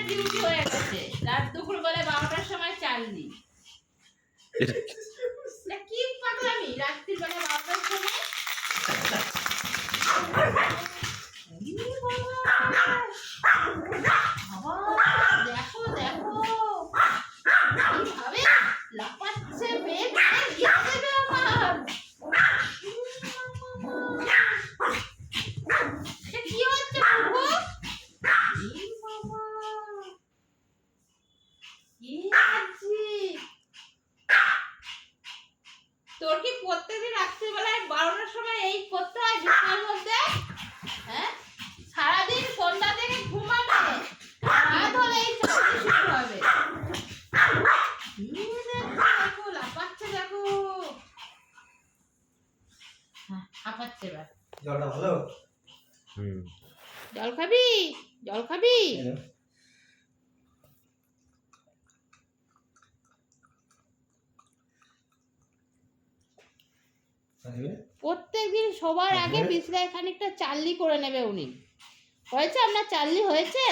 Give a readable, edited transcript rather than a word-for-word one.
Duty হয়ে গেছে, রাত দুপুর বেলা 12টার সময় চাল দিই। কি পাগলামি, রাত্রি বেলা 12টার সময়। দেখো দেখো কিভাবে লাফাচ্ছে, মেয়ে গিয়ে দেবে আমার। কি হচ্ছে বাবু? তোর কি প্রত্যেকদিন রাত্রিবেলায় 12টার সময় এই করতে হয় বিছানার মধ্যে? হ্যাঁ, সারাদিন সন্ধ্যা থেকে ঘুমাবে, রাত হলে এই চাকরি শুরু হবে। দেখো লাফাচ্ছে, দেখো হাঁপাচ্ছে। এবার জলটা ভালো? জল খাবি? জল খাবি? প্রত্যেকদিন সবার আগে বিছনায় খানিকটা চালনি করে নেবে উনি। হয়েছে আপনার চালনি? হয়েছে?